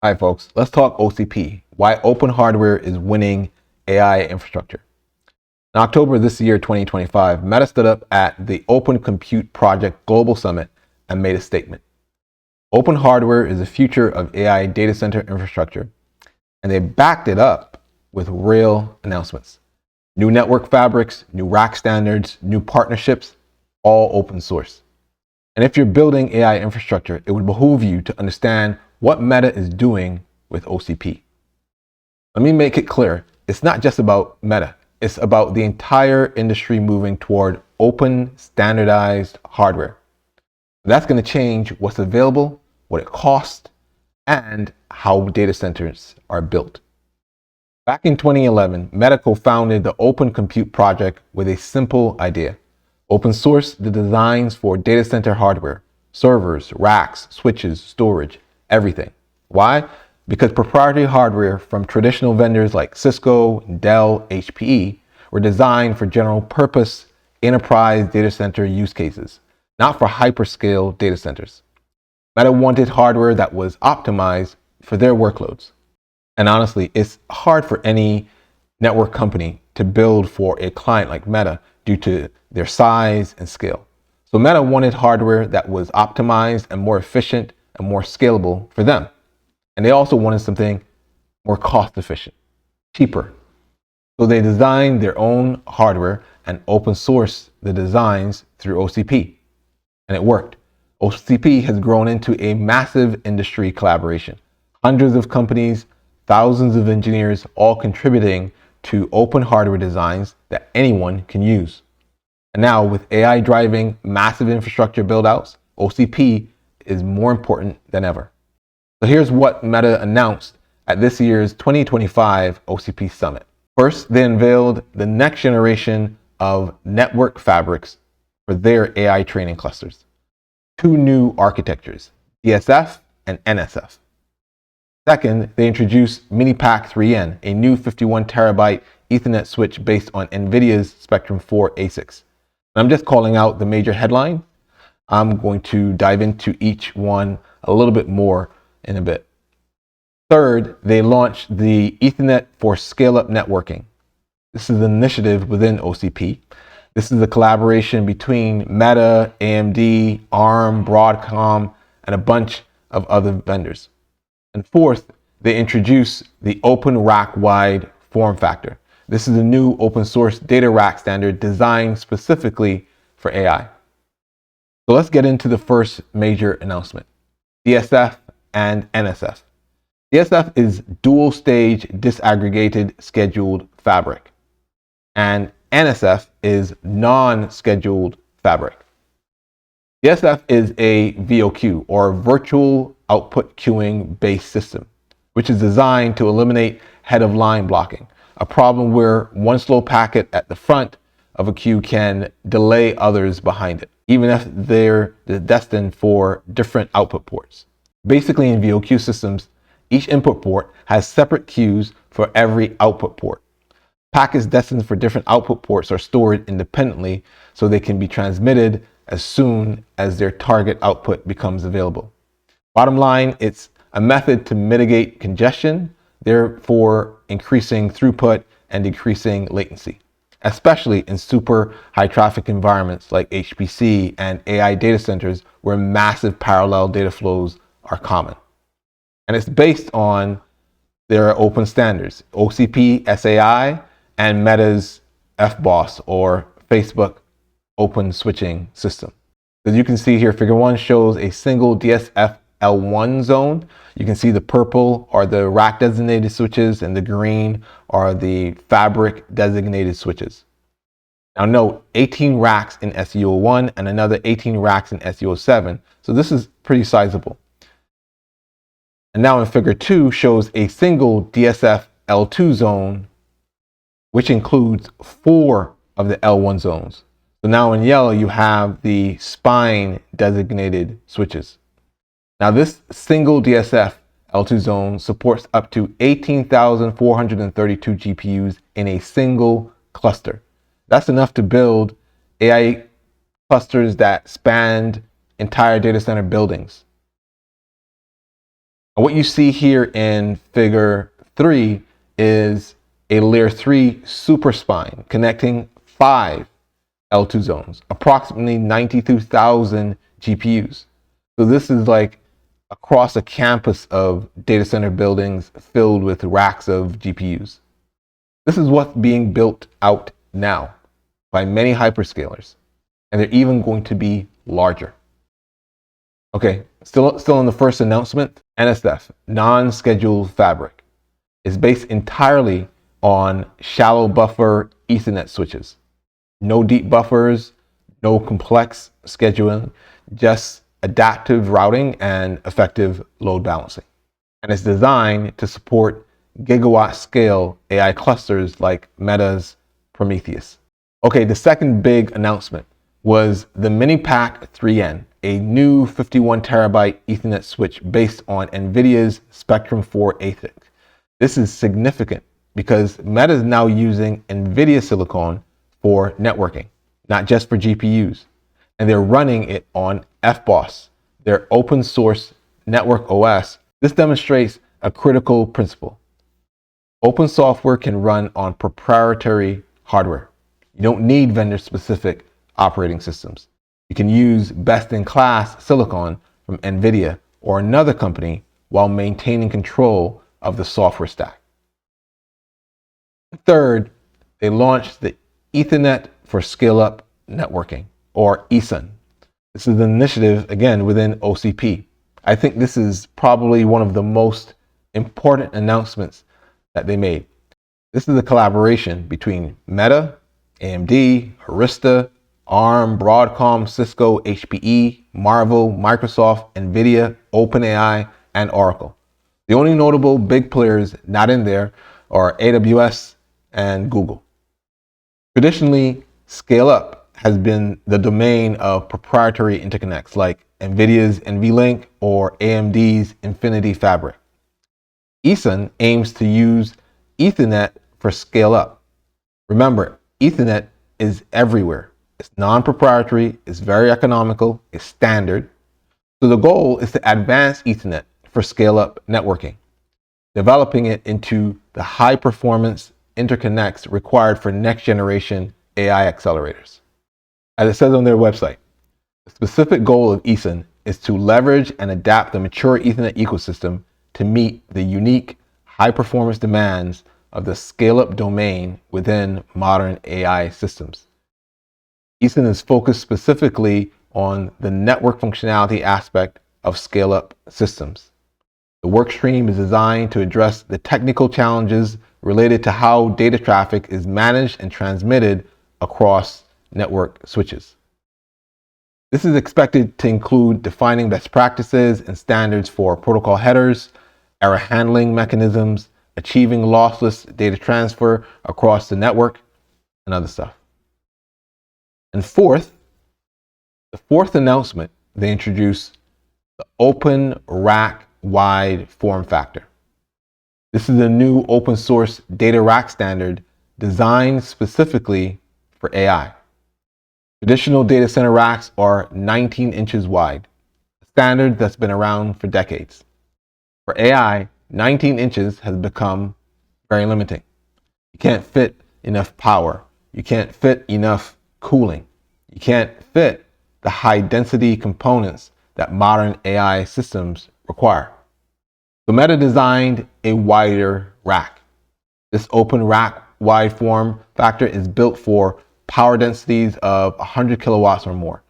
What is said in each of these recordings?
All right, folks, let's talk OCP, why open hardware is winning AI infrastructure. In October this year, 2025, Meta stood up at the Open Compute Project Global Summit and made a statement. Open hardware is the future of AI data center infrastructure, and they backed it up with real announcements. New network fabrics, new rack standards, new partnerships, all open source. And if you're building AI infrastructure, it would behoove you to understand what Meta is doing with OCP. Let me make it clear, it's not just about Meta. It's about the entire industry moving toward open, standardized hardware. That's going to change what's available, what it costs, and how data centers are built. Back in 2011, Meta co-founded the Open Compute Project with a simple idea. Open source the designs for data center hardware, servers, racks, switches, storage, everything. Why? Because proprietary hardware from traditional vendors like Cisco, Dell, HPE were designed for general purpose enterprise data center use cases, not for hyperscale data centers. Meta wanted hardware that was optimized for their workloads. And honestly, it's hard for any network company to build for a client like Meta due to their size and scale. So Meta wanted hardware that was optimized and more efficient and more scalable for them. And they also wanted something more cost efficient, cheaper. So they designed their own hardware and open sourced the designs through OCP. And it worked. OCP has grown into a massive industry collaboration. Hundreds of companies, thousands of engineers, all contributing to open hardware designs that anyone can use. And now with AI driving massive infrastructure buildouts, OCP is more important than ever. So here's what Meta announced at this year's 2025 OCP Summit. First, they unveiled the next generation of network fabrics for their AI training clusters. Two new architectures, DSF and NSF. Second, they introduced Minipack3N, a new 51 terabyte Ethernet switch based on NVIDIA's Spectrum-4 ASICs. And I'm just calling out the major headline. I'm going to dive into each one a little bit more in a bit. Third, they launched the Ethernet for Scale-Up Networking. This is an initiative within OCP. This is a collaboration between Meta, AMD, ARM, Broadcom, and a bunch of other vendors. And fourth, they introduced the Open Rack Wide form factor. This is a new open source data rack standard designed specifically for AI. So let's get into the first major announcement, DSF and NSF. DSF is dual stage disaggregated scheduled fabric, and NSF is non-scheduled fabric. DSF is a VOQ, or virtual output queuing based system, which is designed to eliminate head of line blocking, a problem where one slow packet at the front of a queue can delay others behind it, even if they're destined for different output ports. Basically, in VOQ systems, each input port has separate queues for every output port. Packets destined for different output ports are stored independently so they can be transmitted as soon as their target output becomes available. Bottom line, it's a method to mitigate congestion, therefore increasing throughput and decreasing latency, especially in super high traffic environments like HPC and AI data centers where massive parallel data flows are common. And it's based on their open standards, OCP SAI and Meta's FBOSS, or Facebook Open Switching System. As you can see here, figure 1 shows a single DSF L1 zone. You can see the purple are the rack designated switches and the green are the fabric designated switches. Now note, 18 racks in SU01 and another 18 racks in SU07. So this is pretty sizable. And now in figure 2 shows a single DSF L2 zone, which includes 4 of the L1 zones. So now in yellow, you have the spine designated switches. Now this single DSF L2 zone supports up to 18,432 GPUs in a single cluster. That's enough to build AI clusters that spanned entire data center buildings. And what you see here in figure 3 is a layer 3 super spine connecting 5 L2 zones, approximately 92,000 GPUs. So this is like across a campus of data center buildings filled with racks of GPUs. This is what's being built out now by many hyperscalers, and they're even going to be larger. Okay, still in the first announcement, NSF, non-scheduled fabric, is based entirely on shallow buffer Ethernet switches. No deep buffers, no complex scheduling, just adaptive routing and effective load balancing. And it's designed to support gigawatt scale AI clusters like Meta's Prometheus. Okay, the second big announcement was the Minipack3N, a new 51 terabyte Ethernet switch based on NVIDIA's Spectrum-4 ASIC. This is significant because Meta is now using NVIDIA silicon for networking, not just for GPUs. And they're running it on FBOSS, their open source network OS. This demonstrates a critical principle. Open software can run on proprietary hardware. You don't need vendor-specific operating systems. You can use best-in-class silicon from NVIDIA or another company while maintaining control of the software stack. Third, they launched the Ethernet for Scale-Up Networking, or ESUN. This is an initiative, again, within OCP. I think this is probably one of the most important announcements that they made. This is a collaboration between Meta, AMD, Arista, ARM, Broadcom, Cisco, HPE, Marvell, Microsoft, NVIDIA, OpenAI, and Oracle. The only notable big players not in there are AWS and Google. Traditionally, scale-up has been the domain of proprietary interconnects like NVIDIA's NVLink or AMD's Infinity Fabric. ESUN aims to use Ethernet for scale-up. Remember, Ethernet is everywhere. It's non-proprietary, it's very economical, it's standard. So the goal is to advance Ethernet for scale-up networking, developing it into the high-performance interconnects required for next-generation AI accelerators. As it says on their website, the specific goal of ESUN is to leverage and adapt the mature Ethernet ecosystem to meet the unique high-performance demands of the scale-up domain within modern AI systems. ESUN is focused specifically on the network functionality aspect of scale-up systems. The workstream is designed to address the technical challenges related to how data traffic is managed and transmitted across network switches. This is expected to include defining best practices and standards for protocol headers, error handling mechanisms, achieving lossless data transfer across the network, and other stuff. And fourth, the fourth announcement, they introduced the Open Rack Wide form factor. This is a new open source data rack standard designed specifically for AI. Traditional data center racks are 19 inches wide, a standard that's been around for decades. For AI, 19 inches has become very limiting. You can't fit enough power. You can't fit enough cooling. You can't fit the high density components that modern AI systems require. So Meta designed a wider rack. This open rack wide form factor is built for power densities of 100 kilowatts or more.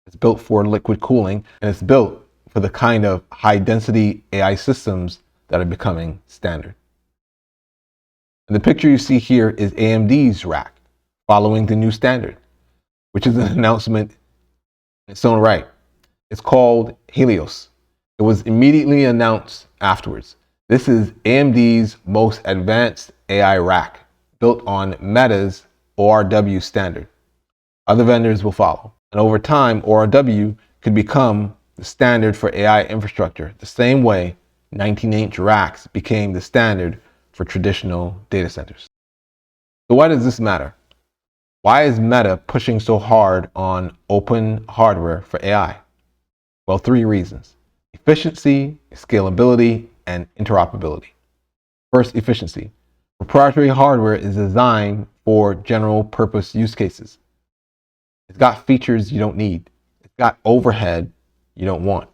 It's built for liquid cooling, and it's built for the kind of high density AI systems that are becoming standard. And the picture you see here is AMD's rack following the new standard, which is an announcement in its own right. It's called Helios. It was immediately announced afterwards. This is AMD's most advanced AI rack, built on Meta's ORW standard. Other vendors will follow. And over time, ORW could become the standard for AI infrastructure, the same way 19-inch racks became the standard for traditional data centers. So why does this matter? Why is Meta pushing so hard on open hardware for AI? Well, 3 reasons: efficiency, scalability, and interoperability. First, efficiency. Proprietary hardware is designed for general purpose use cases. It's got features you don't need. It's got overhead you don't want.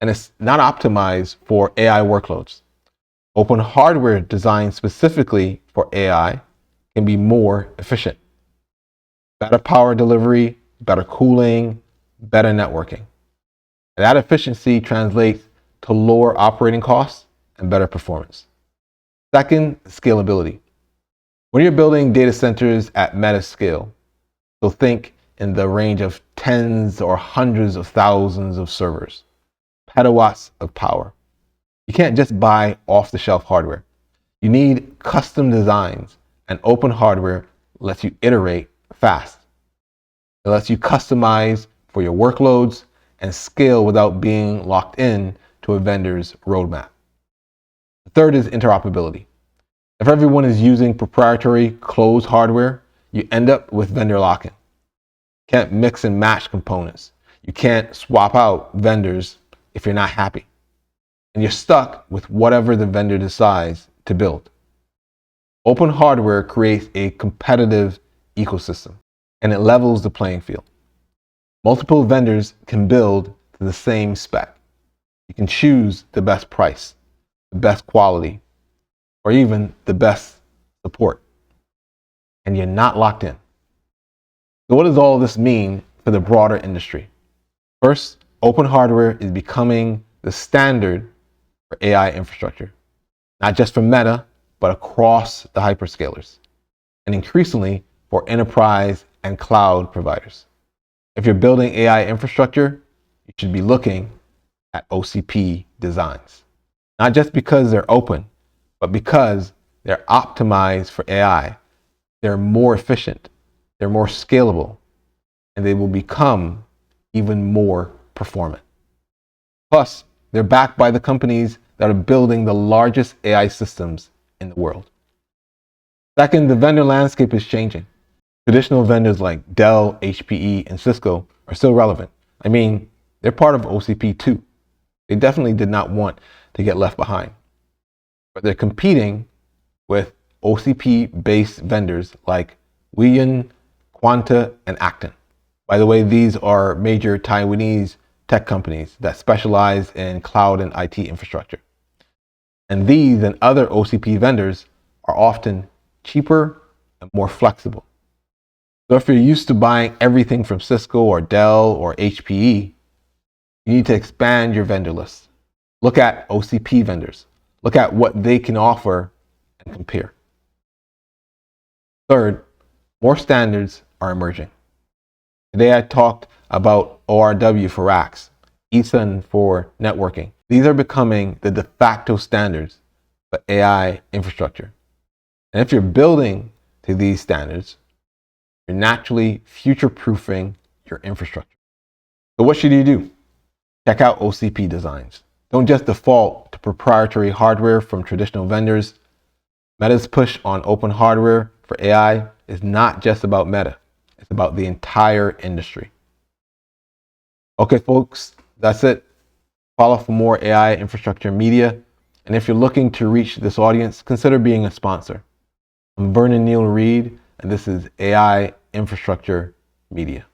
And it's not optimized for AI workloads. Open hardware designed specifically for AI can be more efficient. Better power delivery, better cooling, better networking. And that efficiency translates to lower operating costs and better performance. Second, scalability. When you're building data centers at meta scale, so think in the range of tens or hundreds of thousands of servers, petawatts of power. You can't just buy off-the-shelf hardware. You need custom designs, and open hardware lets you iterate fast. It lets you customize for your workloads and scale without being locked in to a vendor's roadmap. The third is interoperability. If everyone is using proprietary closed hardware, you end up with vendor lock-in. You can't mix and match components. You can't swap out vendors if you're not happy. And you're stuck with whatever the vendor decides to build. Open hardware creates a competitive ecosystem, and it levels the playing field. Multiple vendors can build to the same spec. You can choose the best price, the best quality, or even the best support. And you're not locked in. So what does all this mean for the broader industry? First, open hardware is becoming the standard for AI infrastructure, not just for Meta, but across the hyperscalers, and increasingly for enterprise and cloud providers. If you're building AI infrastructure, you should be looking at OCP designs, not just because they're open, but because they're optimized for AI. They're more efficient, they're more scalable, and they will become even more performant. Plus, they're backed by the companies that are building the largest AI systems in the world. Second, the vendor landscape is changing. Traditional vendors like Dell, HPE, and Cisco are still relevant. I mean, they're part of OCP too. They definitely did not want to get left behind. But they're competing with OCP-based vendors like ESUN, Quanta, and Acton. By the way, these are major Taiwanese tech companies that specialize in cloud and IT infrastructure. And these and other OCP vendors are often cheaper and more flexible. So if you're used to buying everything from Cisco or Dell or HPE, you need to expand your vendor list. Look at OCP vendors. Look at what they can offer and compare. Third, more standards are emerging. Today I talked about ORW for racks, ESUN for networking. These are becoming the de facto standards for AI infrastructure. And if you're building to these standards, you're naturally future-proofing your infrastructure. So what should you do? Check out OCP designs. Don't just default to proprietary hardware from traditional vendors. Meta's push on open hardware for AI is not just about Meta. It's about the entire industry. Okay, folks, that's it. Follow for more AI infrastructure media. And if you're looking to reach this audience, consider being a sponsor. I'm Vernon Neal Reed, and this is AI Infrastructure Media.